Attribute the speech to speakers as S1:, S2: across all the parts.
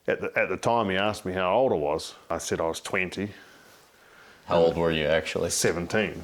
S1: At the time he asked me how old I was, I said I was 20.
S2: How old were you actually?
S1: 17.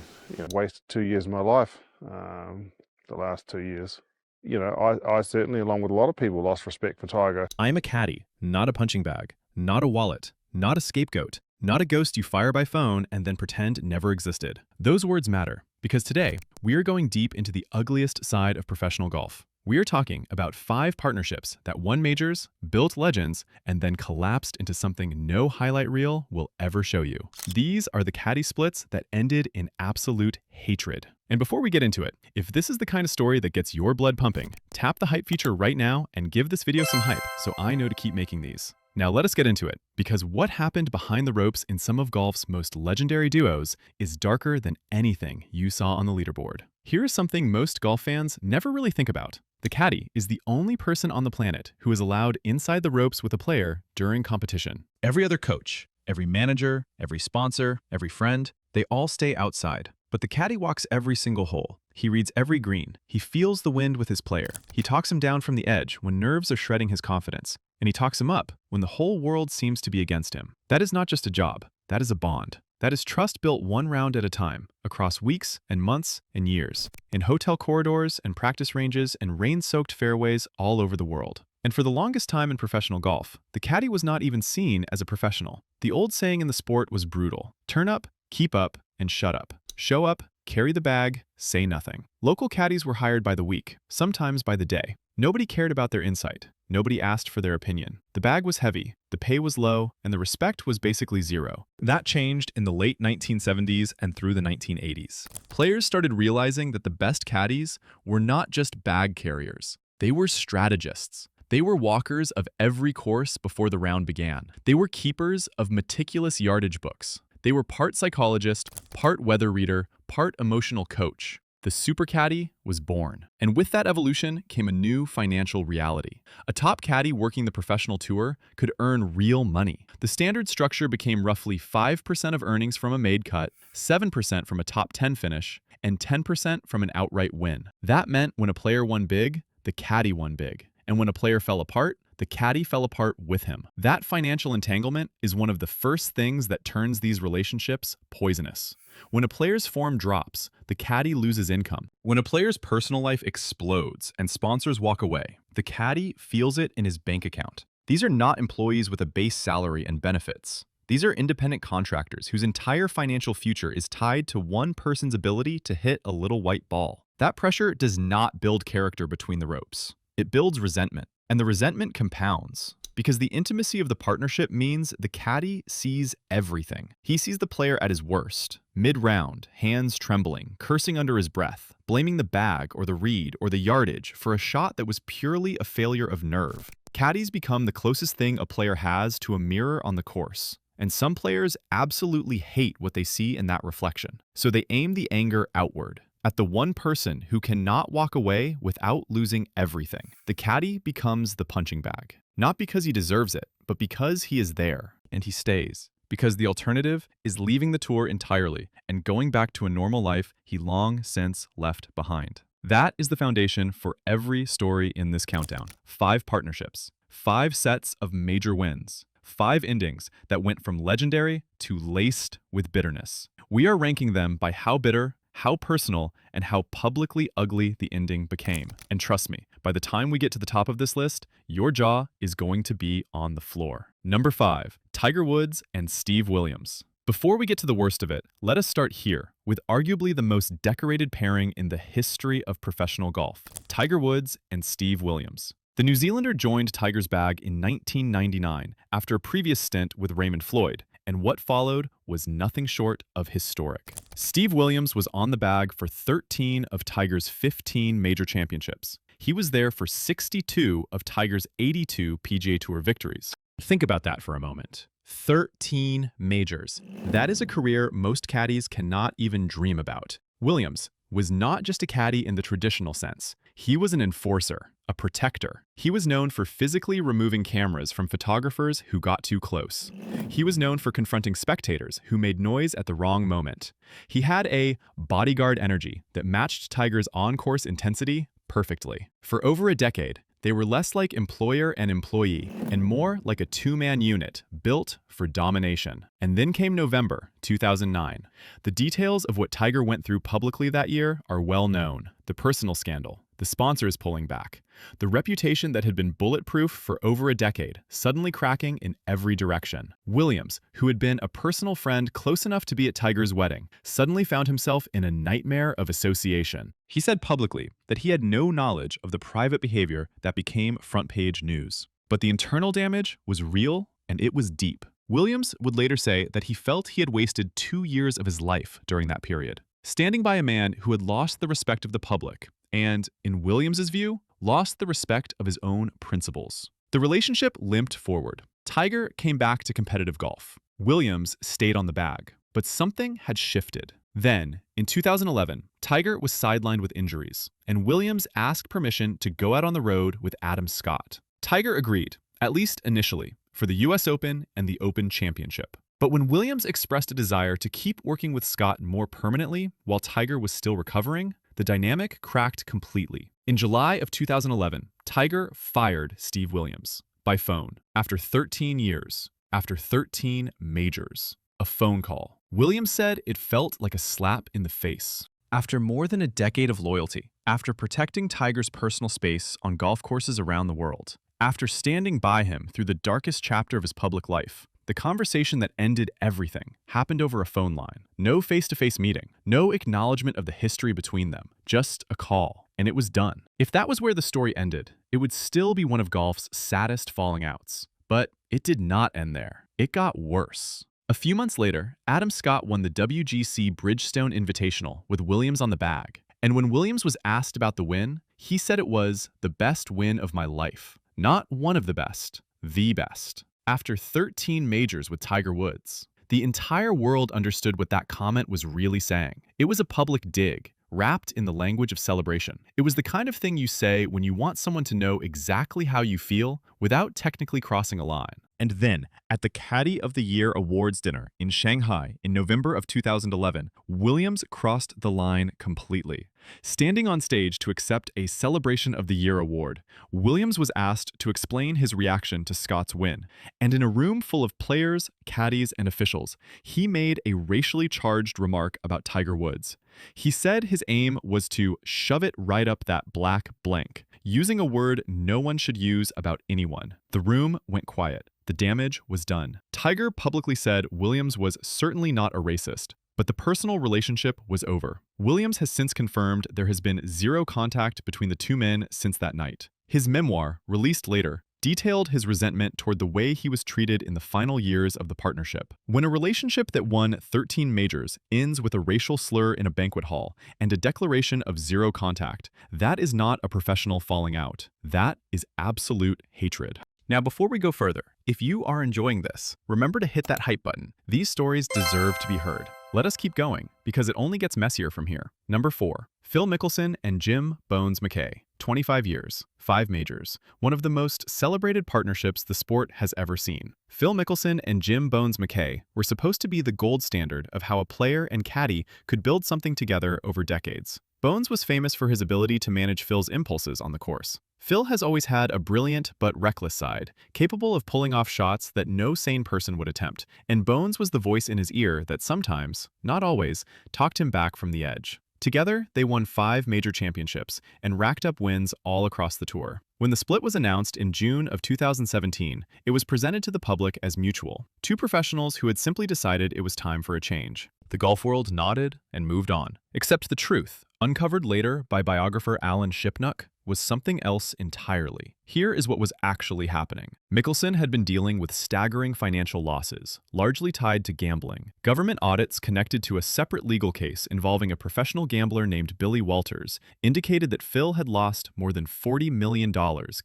S1: Wasted 2 years of my life, the last 2 years. I certainly, along with a lot of people, lost respect for Tiger.
S3: I'm a caddy, not a punching bag, not a wallet, not a scapegoat, not a ghost you fire by phone and then pretend never existed. Those words matter, because today, we are going deep into the ugliest side of professional golf. We are talking about 5 partnerships that won majors, built legends, and then collapsed into something no highlight reel will ever show you. These are the caddy splits that ended in absolute hatred. And before we get into it, if this is the kind of story that gets your blood pumping, tap the hype feature right now and give this video some hype so I know to keep making these. Now let us get into it, because what happened behind the ropes in some of golf's most legendary duos is darker than anything you saw on the leaderboard. Here is something most golf fans never really think about. The caddy is the only person on the planet who is allowed inside the ropes with a player during competition. Every other coach, every manager, every sponsor, every friend, they all stay outside. But the caddy walks every single hole. He reads every green. He feels the wind with his player. He talks him down from the edge when nerves are shredding his confidence. And he talks him up when the whole world seems to be against him. That is not just a job. That is a bond. That is trust built one round at a time, across weeks and months and years, in hotel corridors and practice ranges and rain-soaked fairways all over the world. And for the longest time in professional golf, the caddy was not even seen as a professional. The old saying in the sport was brutal: turn up, keep up, and shut up. Show up, carry the bag, say nothing. Local caddies were hired by the week, sometimes by the day. Nobody cared about their insight. Nobody asked for their opinion. The bag was heavy, the pay was low, and the respect was basically zero. That changed in the late 1970s and through the 1980s. Players started realizing that the best caddies were not just bag carriers. They were strategists. They were walkers of every course before the round began. They were keepers of meticulous yardage books. They were part psychologist, part weather reader, part emotional coach. The super caddy was born. And with that evolution came a new financial reality. A top caddy working the professional tour could earn real money. The standard structure became roughly 5% of earnings from a made cut, 7% from a top 10 finish, and 10% from an outright win. That meant when a player won big, the caddy won big. And when a player fell apart, the caddy fell apart with him. That financial entanglement is one of the first things that turns these relationships poisonous. When a player's form drops, the caddy loses income. When a player's personal life explodes and sponsors walk away, the caddy feels it in his bank account. These are not employees with a base salary and benefits. These are independent contractors whose entire financial future is tied to one person's ability to hit a little white ball. That pressure does not build character between the ropes. It builds resentment. And the resentment compounds, because the intimacy of the partnership means the caddy sees everything. He sees the player at his worst, mid-round, hands trembling, cursing under his breath, blaming the bag or the read or the yardage for a shot that was purely a failure of nerve. Caddies become the closest thing a player has to a mirror on the course. And some players absolutely hate what they see in that reflection. So they aim the anger outward, at the one person who cannot walk away without losing everything. The caddy becomes the punching bag. Not because he deserves it, but because he is there, and he stays. Because the alternative is leaving the tour entirely and going back to a normal life he long since left behind. That is the foundation for every story in this countdown. 5 partnerships, 5 sets of major wins, 5 endings that went from legendary to laced with bitterness. We are ranking them by how bitter, how personal, and how publicly ugly the ending became. And trust me, by the time we get to the top of this list, your jaw is going to be on the floor. Number 5, Tiger Woods and Steve Williams. Before we get to the worst of it, let us start here with arguably the most decorated pairing in the history of professional golf, Tiger Woods and Steve Williams. The New Zealander joined Tiger's bag in 1999 after a previous stint with Raymond Floyd, and what followed was nothing short of historic. Steve Williams was on the bag for 13 of Tiger's 15 major championships. He was there for 62 of Tiger's 82 PGA Tour victories. Think about that for a moment. 13 majors. That is a career most caddies cannot even dream about. Williams was not just a caddy in the traditional sense. He was an enforcer, a protector. He was known for physically removing cameras from photographers who got too close. He was known for confronting spectators who made noise at the wrong moment. He had a bodyguard energy that matched Tiger's on-course intensity perfectly. For over a decade, They were less like employer and employee, and more like a two-man unit built for domination. And then came November 2009. The details of what Tiger went through publicly that year are well known. The personal scandal, the sponsors pulling back, the reputation that had been bulletproof for over a decade, suddenly cracking in every direction. Williams, who had been a personal friend close enough to be at Tiger's wedding, suddenly found himself in a nightmare of association. He said publicly that he had no knowledge of the private behavior that became front-page news. But the internal damage was real and it was deep. Williams would later say that he felt he had wasted 2 years of his life during that period, standing by a man who had lost the respect of the public and, in Williams's view, lost the respect of his own principles. The relationship limped forward. Tiger came back to competitive golf. Williams stayed on the bag, but something had shifted. Then, in 2011, Tiger was sidelined with injuries, and Williams asked permission to go out on the road with Adam Scott. Tiger agreed, at least initially, for the US Open and the Open Championship. But when Williams expressed a desire to keep working with Scott more permanently while Tiger was still recovering, the dynamic cracked completely. In July of 2011, Tiger fired Steve Williams by phone after 13 years, after 13 majors. A phone call. Williams said it felt like a slap in the face. After more than a decade of loyalty, after protecting Tiger's personal space on golf courses around the world, after standing by him through the darkest chapter of his public life, the conversation that ended everything happened over a phone line. No face-to-face meeting, no acknowledgement of the history between them, just a call, and it was done. If that was where the story ended, it would still be one of golf's saddest falling outs. But it did not end there. It got worse. A few months later, Adam Scott won the WGC Bridgestone Invitational with Williams on the bag. And when Williams was asked about the win, he said it was the best win of my life. Not one of the best, the best. After 13 majors with Tiger Woods, the entire world understood what that comment was really saying. It was a public dig, wrapped in the language of celebration. It was the kind of thing you say when you want someone to know exactly how you feel without technically crossing a line. And then, at the Caddy of the Year Awards dinner in Shanghai in November of 2011, Williams crossed the line completely. Standing on stage to accept a Celebration of the Year award, Williams was asked to explain his reaction to Scott's win. And in a room full of players, caddies, and officials, he made a racially charged remark about Tiger Woods. He said his aim was to shove it right up that black blank, using a word no one should use about anyone. The room went quiet. The damage was done. Tiger publicly said Williams was certainly not a racist, but the personal relationship was over. Williams has since confirmed there has been zero contact between the two men since that night. His memoir, released later, detailed his resentment toward the way he was treated in the final years of the partnership. When a relationship that won 13 majors ends with a racial slur in a banquet hall and a declaration of zero contact, that is not a professional falling out. That is absolute hatred. Now, before we go further, if you are enjoying this, remember to hit that hype button. These stories deserve to be heard. Let us keep going, because it only gets messier from here. Number 4. Phil Mickelson and Jim Bones McKay. 25 years, 5 majors. One of the most celebrated partnerships the sport has ever seen. Phil Mickelson and Jim Bones McKay were supposed to be the gold standard of how a player and caddy could build something together over decades. Bones was famous for his ability to manage Phil's impulses on the course. Phil has always had a brilliant but reckless side, capable of pulling off shots that no sane person would attempt, and Bones was the voice in his ear that sometimes, not always, talked him back from the edge. Together, they won 5 major championships and racked up wins all across the tour. When the split was announced in June of 2017, it was presented to the public as mutual. 2 professionals who had simply decided it was time for a change. The golf world nodded and moved on. Except the truth, uncovered later by biographer Alan Shipnuck, was something else entirely. Here is what was actually happening. Mickelson had been dealing with staggering financial losses, largely tied to gambling. Government audits connected to a separate legal case involving a professional gambler named Billy Walters indicated that Phil had lost more than $40 million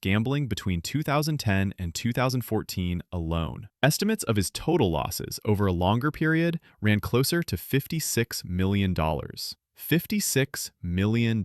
S3: gambling between 2010 and 2014 alone. Estimates of his total losses over a longer period ran closer to $56 million. $56 million.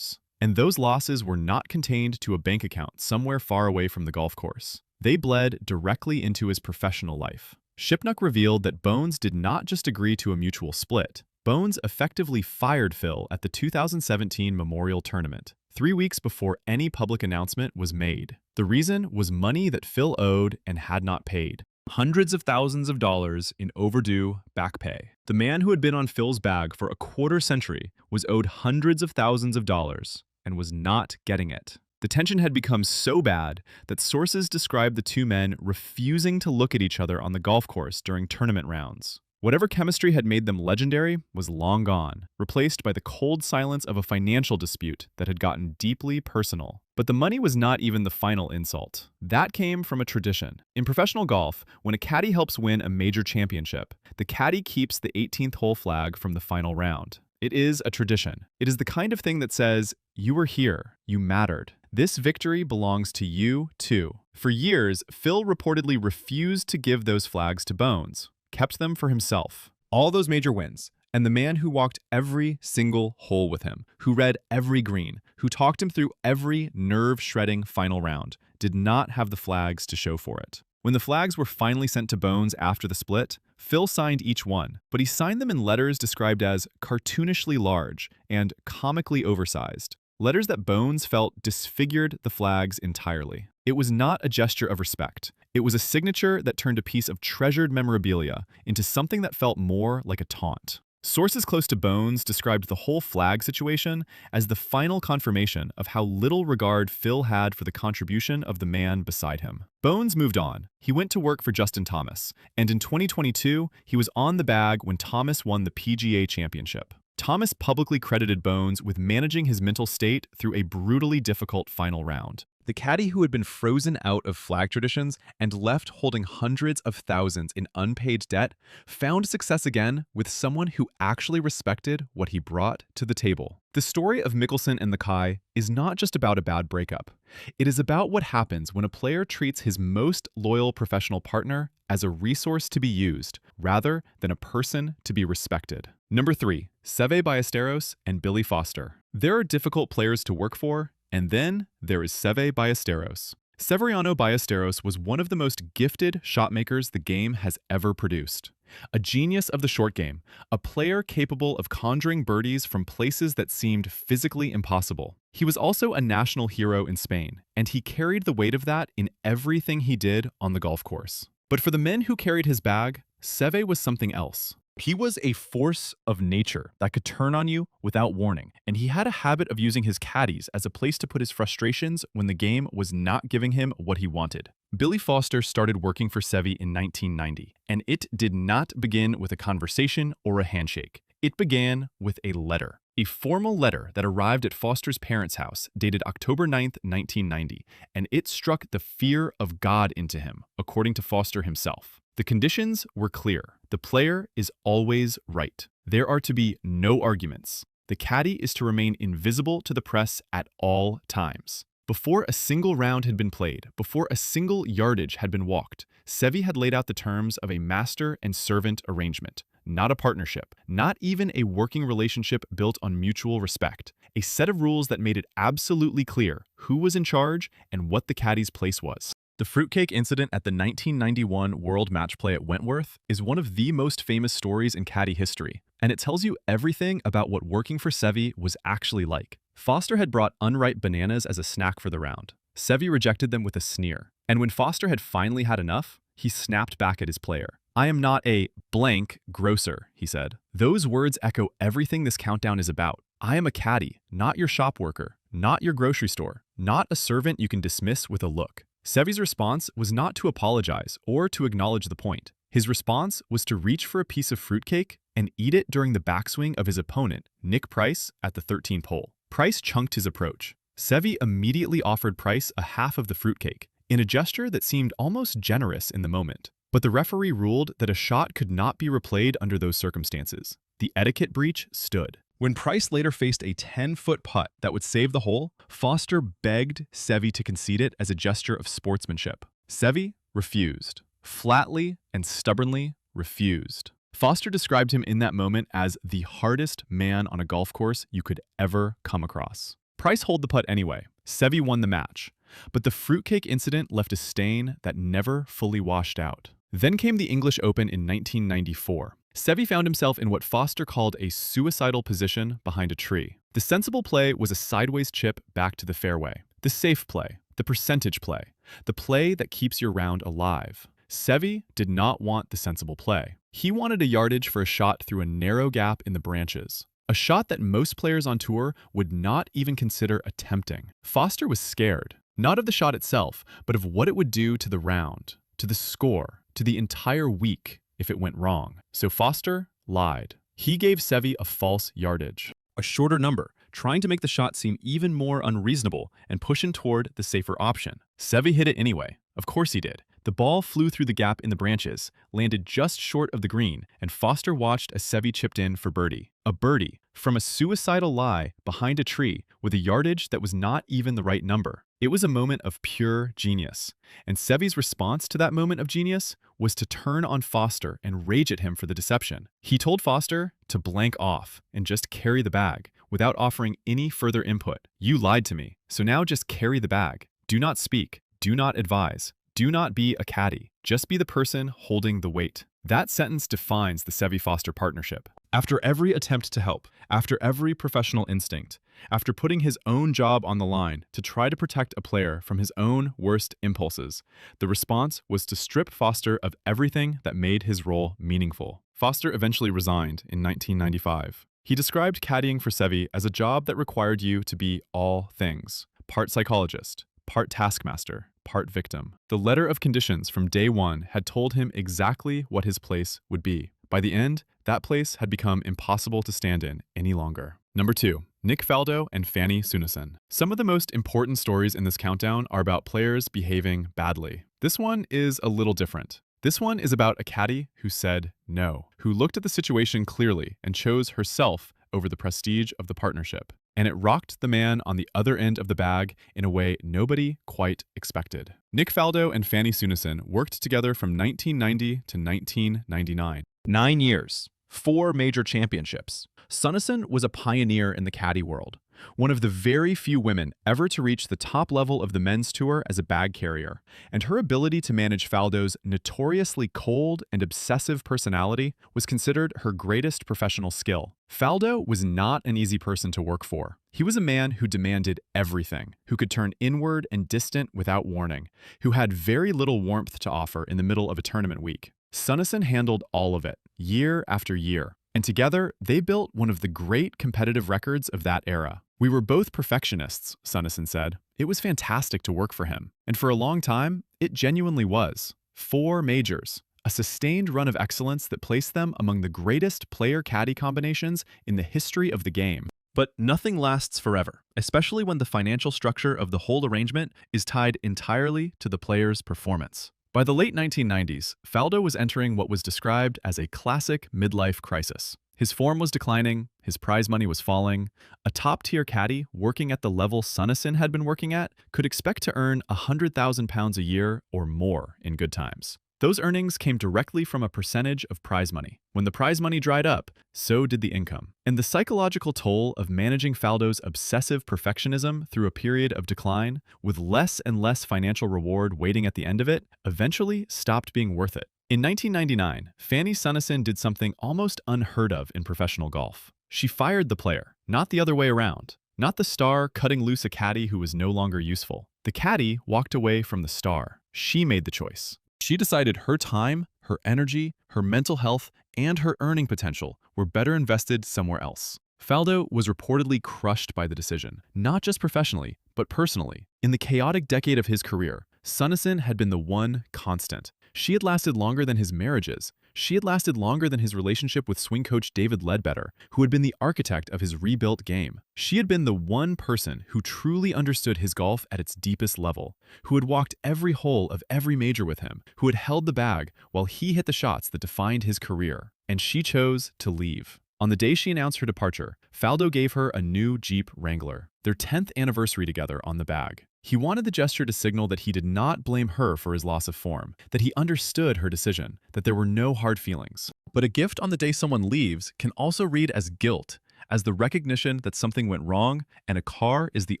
S3: And those losses were not contained to a bank account somewhere far away from the golf course. They bled directly into his professional life. Shipnuck revealed that Bones did not just agree to a mutual split. Bones effectively fired Phil at the 2017 Memorial Tournament. 3 weeks before any public announcement was made. The reason was money that Phil owed and had not paid. Hundreds of thousands of dollars in overdue back pay. The man who had been on Phil's bag for a quarter century was owed hundreds of thousands of dollars and was not getting it. The tension had become so bad that sources described the two men refusing to look at each other on the golf course during tournament rounds. Whatever chemistry had made them legendary was long gone, replaced by the cold silence of a financial dispute that had gotten deeply personal. But the money was not even the final insult. That came from a tradition. In professional golf, when a caddy helps win a major championship, the caddy keeps the 18th hole flag from the final round. It is a tradition. It is the kind of thing that says, you were here, you mattered. This victory belongs to you, too. For years, Phil reportedly refused to give those flags to Bones, kept them for himself. All those major wins, and the man who walked every single hole with him, who read every green, who talked him through every nerve-shredding final round, did not have the flags to show for it. When the flags were finally sent to Bones after the split, Phil signed each one, but he signed them in letters described as cartoonishly large and comically oversized. Letters that Bones felt disfigured the flags entirely. It was not a gesture of respect. It was a signature that turned a piece of treasured memorabilia into something that felt more like a taunt. Sources close to Bones described the whole flag situation as the final confirmation of how little regard Phil had for the contribution of the man beside him. Bones moved on. He went to work for Justin Thomas, and in 2022, he was on the bag when Thomas won the PGA Championship. Thomas publicly credited Bones with managing his mental state through a brutally difficult final round. The caddy who had been frozen out of flag traditions and left holding hundreds of thousands in unpaid debt found success again with someone who actually respected what he brought to the table. The story of Mickelson and McKay is not just about a bad breakup. It is about what happens when a player treats his most loyal professional partner as a resource to be used rather than a person to be respected. Number 3, Seve Ballesteros and Billy Foster. There are difficult players to work for, and then there is Seve Ballesteros. Severiano Ballesteros was one of the most gifted shotmakers the game has ever produced. A genius of the short game, a player capable of conjuring birdies from places that seemed physically impossible. He was also a national hero in Spain, and he carried the weight of that in everything he did on the golf course. But for the men who carried his bag, Seve was something else. He was a force of nature that could turn on you without warning, and he had a habit of using his caddies as a place to put his frustrations when the game was not giving him what he wanted. Billy Foster started working for Seve in 1990, and it did not begin with a conversation or a handshake. It began with a letter. A formal letter that arrived at Foster's parents' house dated October 9th, 1990, and it struck the fear of God into him, according to Foster himself. The conditions were clear. The player is always right. There are to be no arguments. The caddy is to remain invisible to the press at all times. Before a single round had been played, before a single yardage had been walked, Seve had laid out the terms of a master and servant arrangement. Not a partnership, not even a working relationship built on mutual respect. A set of rules that made it absolutely clear who was in charge and what the caddy's place was. The fruitcake incident at the 1991 World Match Play at Wentworth is one of the most famous stories in caddy history, and it tells you everything about what working for Seve was actually like. Foster had brought unripe bananas as a snack for the round. Seve rejected them with a sneer, and when Foster had finally had enough, he snapped back at his player. "I am not a blank grocer," he said. Those words echo everything this countdown is about. I am a caddy, not your shop worker, not your grocery store, not a servant you can dismiss with a look. Seve's response was not to apologize or to acknowledge the point. His response was to reach for a piece of fruitcake and eat it during the backswing of his opponent, Nick Price, at the 13th hole. Price chunked his approach. Seve immediately offered Price a half of the fruitcake, in a gesture that seemed almost generous in the moment. But the referee ruled that a shot could not be replayed under those circumstances. The etiquette breach stood. When Price later faced a 10-foot putt that would save the hole, Foster begged Seve to concede it as a gesture of sportsmanship. Seve refused. Flatly and stubbornly refused. Foster described him in that moment as the hardest man on a golf course you could ever come across. Price holed the putt anyway. Seve won the match. But the fruitcake incident left a stain that never fully washed out. Then came the English Open in 1994. Seve found himself in what Foster called a suicidal position behind a tree. The sensible play was a sideways chip back to the fairway. The safe play, the percentage play, the play that keeps your round alive. Seve did not want the sensible play. He wanted a yardage for a shot through a narrow gap in the branches. A shot that most players on tour would not even consider attempting. Foster was scared, not of the shot itself, but of what it would do to the round, to the score, to the entire week if it went wrong. So Foster lied. He gave Seve a false yardage, a shorter number, trying to make the shot seem even more unreasonable and push him toward the safer option. Seve hit it anyway. Of course he did. The ball flew through the gap in the branches, landed just short of the green, and Foster watched as Seve chipped in for birdie. A birdie from a suicidal lie behind a tree with a yardage that was not even the right number. It was a moment of pure genius, and Seve's response to that moment of genius was to turn on Foster and rage at him for the deception. He told Foster to blank off and just carry the bag without offering any further input. "You lied to me, so now just carry the bag. Do not speak. Do not advise. Do not be a caddy. Just be the person holding the weight." That sentence defines the Seve-Foster partnership. After every attempt to help, after every professional instinct, after putting his own job on the line to try to protect a player from his own worst impulses, the response was to strip Foster of everything that made his role meaningful. Foster eventually resigned in 1995. He described caddying for Seve as a job that required you to be all things: part psychologist, part taskmaster, part victim. The letter of conditions from day one had told him exactly what his place would be. By the end, that place had become impossible to stand in any longer. Number 2. Nick Faldo and Fanny Sunnison. Some of the most important stories in this countdown are about players behaving badly. This one is a little different. This one is about a caddy who said no, who looked at the situation clearly and chose herself over the prestige of the partnership. And it rocked the man on the other end of the bag in a way nobody quite expected. Nick Faldo and Fanny Sunnison worked together from 1990 to 1999. 9 years, 4 major championships. Sunnison was a pioneer in the caddy world, one of the very few women ever to reach the top level of the men's tour as a bag carrier, and her ability to manage Faldo's notoriously cold and obsessive personality was considered her greatest professional skill. Faldo was not an easy person to work for. He was a man who demanded everything, who could turn inward and distant without warning, who had very little warmth to offer in the middle of a tournament week. Sunnison handled all of it, year after year, and together they built one of the great competitive records of that era. "We were both perfectionists," Sunnison said. "It was fantastic to work for him. And for a long time, it genuinely was. 4 majors, a sustained run of excellence that placed them among the greatest player-caddy combinations in the history of the game." But nothing lasts forever, especially when the financial structure of the whole arrangement is tied entirely to the player's performance. By the late 1990s, Faldo was entering what was described as a classic midlife crisis. His form was declining, his prize money was falling. A top-tier caddy working at the level Sunnison had been working at could expect to earn £100,000 a year or more in good times. Those earnings came directly from a percentage of prize money. When the prize money dried up, so did the income. And the psychological toll of managing Faldo's obsessive perfectionism through a period of decline, with less and less financial reward waiting at the end of it, eventually stopped being worth it. In 1999, Fanny Sunnison did something almost unheard of in professional golf. She fired the player, not the other way around. Not the star cutting loose a caddy who was no longer useful. The caddy walked away from the star. She made the choice. She decided her time, her energy, her mental health, and her earning potential were better invested somewhere else. Faldo was reportedly crushed by the decision, not just professionally, but personally. In the chaotic decade of his career, Sunnison had been the one constant. She had lasted longer than his marriages. She had lasted longer than his relationship with swing coach David Ledbetter, who had been the architect of his rebuilt game. She had been the one person who truly understood his golf at its deepest level, who had walked every hole of every major with him, who had held the bag while he hit the shots that defined his career. And she chose to leave. On the day she announced her departure, Faldo gave her a new Jeep Wrangler, their 10th anniversary together on the bag. He wanted the gesture to signal that he did not blame her for his loss of form, that he understood her decision, that there were no hard feelings. But a gift on the day someone leaves can also read as guilt, as the recognition that something went wrong, and a car is the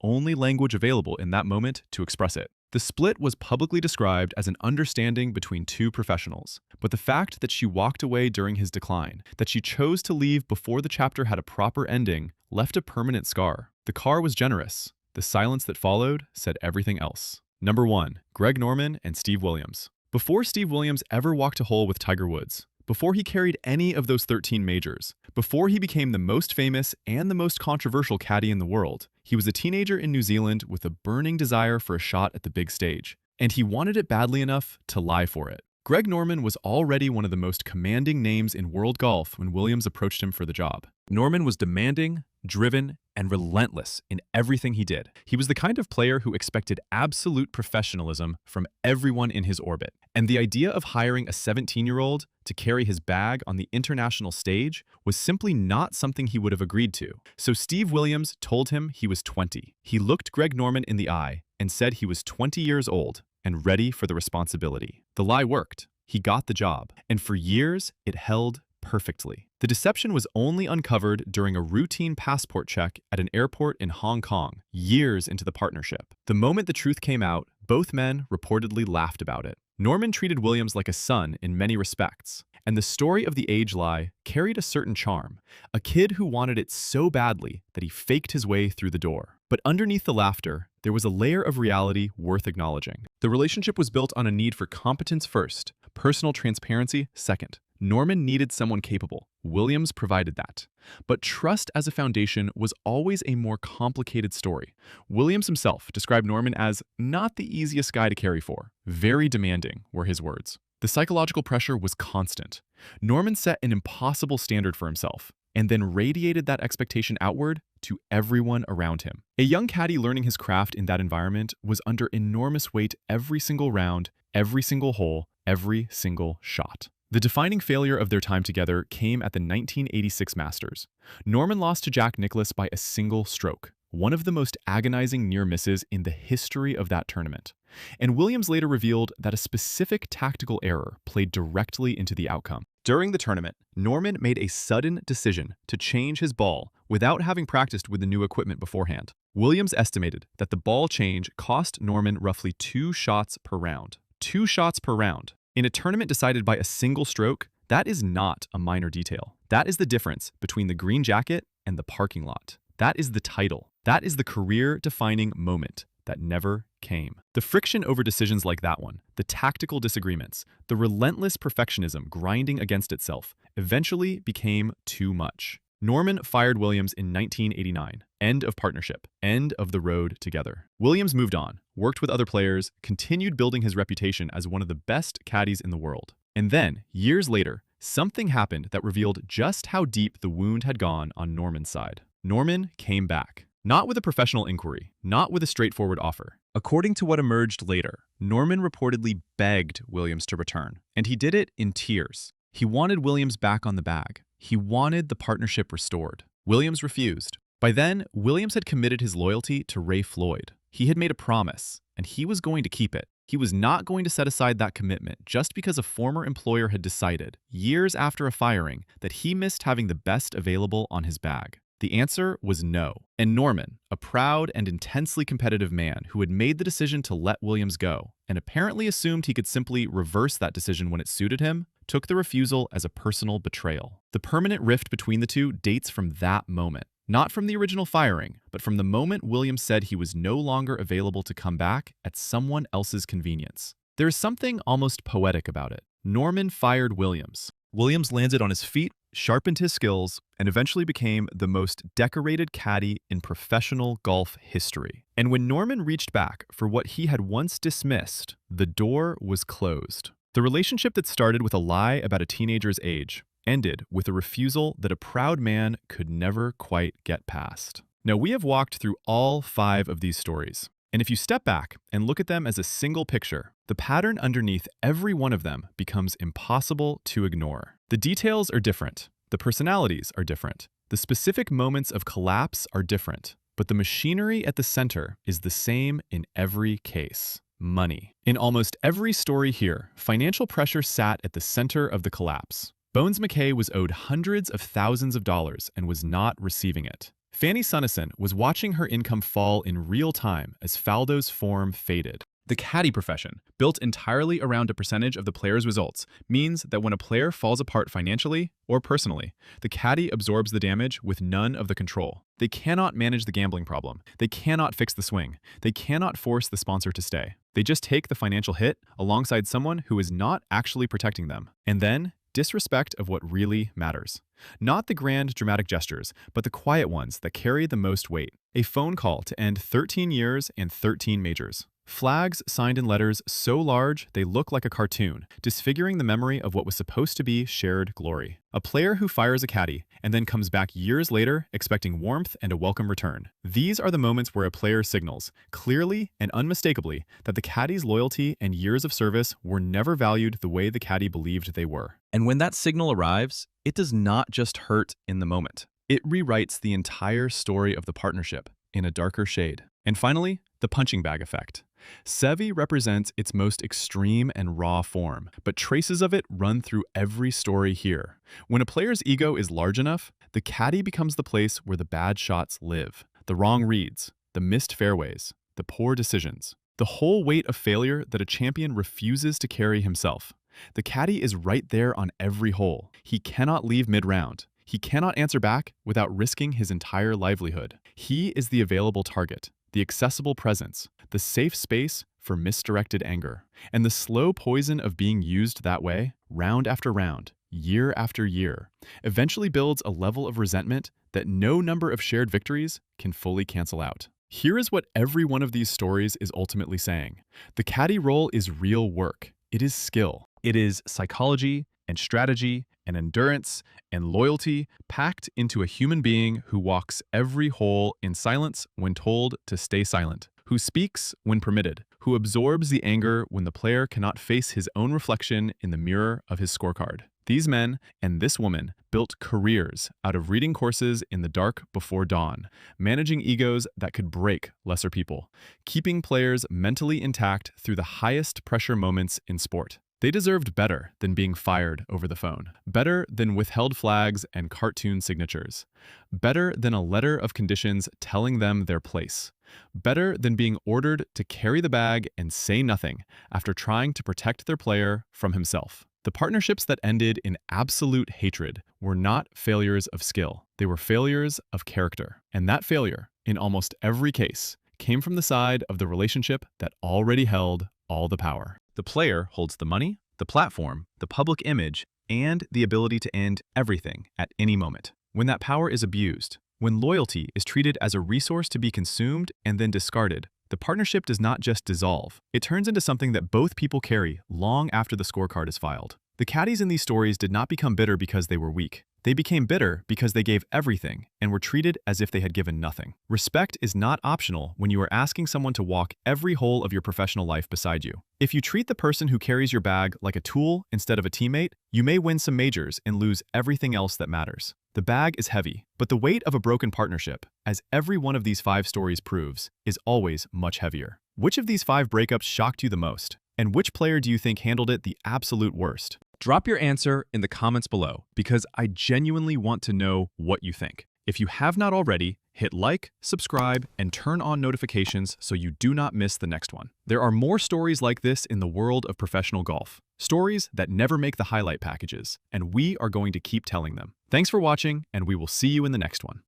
S3: only language available in that moment to express it. The split was publicly described as an understanding between 2 professionals, but the fact that she walked away during his decline, that she chose to leave before the chapter had a proper ending, left a permanent scar. The car was generous. The silence that followed said everything else. Number 1. Greg Norman and Steve Williams. Before Steve Williams ever walked a hole with Tiger Woods, before he carried any of those 13 majors, before he became the most famous and the most controversial caddy in the world, he was a teenager in New Zealand with a burning desire for a shot at the big stage. And he wanted it badly enough to lie for it. Greg Norman was already one of the most commanding names in world golf when Williams approached him for the job. Norman was demanding, driven, and relentless in everything he did. He was the kind of player who expected absolute professionalism from everyone in his orbit. And the idea of hiring a 17-year-old to carry his bag on the international stage was simply not something he would have agreed to. So Steve Williams told him he was 20. He looked Greg Norman in the eye and said he was 20 years old and ready for the responsibility. The lie worked. He got the job. And for years, it held perfectly. The deception was only uncovered during a routine passport check at an airport in Hong Kong, years into the partnership. The moment the truth came out, both men reportedly laughed about it. Norman treated Williams like a son in many respects, and the story of the age lie carried a certain charm, a kid who wanted it so badly that he faked his way through the door. But underneath the laughter, there was a layer of reality worth acknowledging. The relationship was built on a need for competence first, personal transparency second. Norman needed someone capable. Williams provided that. But trust as a foundation was always a more complicated story. Williams himself described Norman as not the easiest guy to carry for. Very demanding, were his words. The psychological pressure was constant. Norman set an impossible standard for himself, and then radiated that expectation outward to everyone around him. A young caddy learning his craft in that environment was under enormous weight every single round, every single hole, every single shot. The defining failure of their time together came at the 1986 Masters. Norman lost to Jack Nicklaus by a single stroke, one of the most agonizing near misses in the history of that tournament. And Williams later revealed that a specific tactical error played directly into the outcome. During the tournament, Norman made a sudden decision to change his ball without having practiced with the new equipment beforehand. Williams estimated that the ball change cost Norman roughly 2 shots per round. 2 shots per round. In a tournament decided by a single stroke, that is not a minor detail. That is the difference between the green jacket and the parking lot. That is the title. That is the career-defining moment that never came. The friction over decisions like that one, the tactical disagreements, the relentless perfectionism grinding against itself, eventually became too much. Norman fired Williams in 1989. End of partnership. End of the road together. Williams moved on, worked with other players, continued building his reputation as one of the best caddies in the world. And then, years later, something happened that revealed just how deep the wound had gone on Norman's side. Norman came back. Not with a professional inquiry, not with a straightforward offer. According to what emerged later, Norman reportedly begged Williams to return, and he did it in tears. He wanted Williams back on the bag. He wanted the partnership restored. Williams refused. By then, Williams had committed his loyalty to Ray Floyd. He had made a promise, and he was going to keep it. He was not going to set aside that commitment just because a former employer had decided, years after a firing, that he missed having the best available on his bag. The answer was no. And Norman, a proud and intensely competitive man who had made the decision to let Williams go, and apparently assumed he could simply reverse that decision when it suited him, took the refusal as a personal betrayal. The permanent rift between the two dates from that moment. Not from the original firing, but from the moment Williams said he was no longer available to come back at someone else's convenience. There is something almost poetic about it. Norman fired Williams. Williams landed on his feet, sharpened his skills, and eventually became the most decorated caddy in professional golf history. And when Norman reached back for what he had once dismissed, the door was closed. The relationship that started with a lie about a teenager's age ended with a refusal that a proud man could never quite get past. Now, we have walked through all 5 of these stories, and if you step back and look at them as a single picture, the pattern underneath every one of them becomes impossible to ignore. The details are different, the personalities are different, the specific moments of collapse are different, but the machinery at the center is the same in every case. Money. In almost every story here, financial pressure sat at the center of the collapse. Bones McKay was owed hundreds of thousands of dollars and was not receiving it. Fanny Sunnison was watching her income fall in real time as Faldo's form faded. The caddy profession, built entirely around a percentage of the player's results, means that when a player falls apart financially or personally, the caddy absorbs the damage with none of the control. They cannot manage the gambling problem. They cannot fix the swing. They cannot force the sponsor to stay. They just take the financial hit alongside someone who is not actually protecting them. And then, disrespect of what really matters. Not the grand dramatic gestures, but the quiet ones that carry the most weight. A phone call to end 13 years and 13 majors. Flags signed in letters so large they look like a cartoon, disfiguring the memory of what was supposed to be shared glory. A player who fires a caddy and then comes back years later expecting warmth and a welcome return. These are the moments where a player signals, clearly and unmistakably, that the caddy's loyalty and years of service were never valued the way the caddy believed they were. And when that signal arrives, it does not just hurt in the moment. It rewrites the entire story of the partnership in a darker shade. And finally, the punching bag effect. Seve represents its most extreme and raw form, but traces of it run through every story here. When a player's ego is large enough, the caddy becomes the place where the bad shots live. The wrong reads, the missed fairways, the poor decisions. The whole weight of failure that a champion refuses to carry himself. The caddy is right there on every hole. He cannot leave mid-round. He cannot answer back without risking his entire livelihood. He is the available target, the accessible presence, the safe space for misdirected anger. And the slow poison of being used that way, round after round, year after year, eventually builds a level of resentment that no number of shared victories can fully cancel out. Here is what every one of these stories is ultimately saying. The caddy role is real work. It is skill. It is psychology and strategy and endurance and loyalty packed into a human being who walks every hole in silence when told to stay silent, who speaks when permitted, who absorbs the anger when the player cannot face his own reflection in the mirror of his scorecard. These men and this woman built careers out of reading courses in the dark before dawn, managing egos that could break lesser people, keeping players mentally intact through the highest pressure moments in sport. They deserved better than being fired over the phone, better than withheld flags and cartoon signatures, better than a letter of conditions telling them their place, better than being ordered to carry the bag and say nothing after trying to protect their player from himself. The partnerships that ended in absolute hatred were not failures of skill. They were failures of character. And that failure, in almost every case, came from the side of the relationship that already held all the power. The player holds the money, the platform, the public image, and the ability to end everything at any moment. When that power is abused, when loyalty is treated as a resource to be consumed and then discarded, the partnership does not just dissolve. It turns into something that both people carry long after the scorecard is filed. The caddies in these stories did not become bitter because they were weak. They became bitter because they gave everything and were treated as if they had given nothing. Respect is not optional when you are asking someone to walk every hole of your professional life beside you. If you treat the person who carries your bag like a tool instead of a teammate, you may win some majors and lose everything else that matters. The bag is heavy, but the weight of a broken partnership, as every one of these 5 stories proves, is always much heavier. Which of these 5 breakups shocked you the most? And which player do you think handled it the absolute worst? Drop your answer in the comments below, because I genuinely want to know what you think. If you have not already, hit like, subscribe, and turn on notifications so you do not miss the next one. There are more stories like this in the world of professional golf. Stories that never make the highlight packages, and we are going to keep telling them. Thanks for watching, and we will see you in the next one.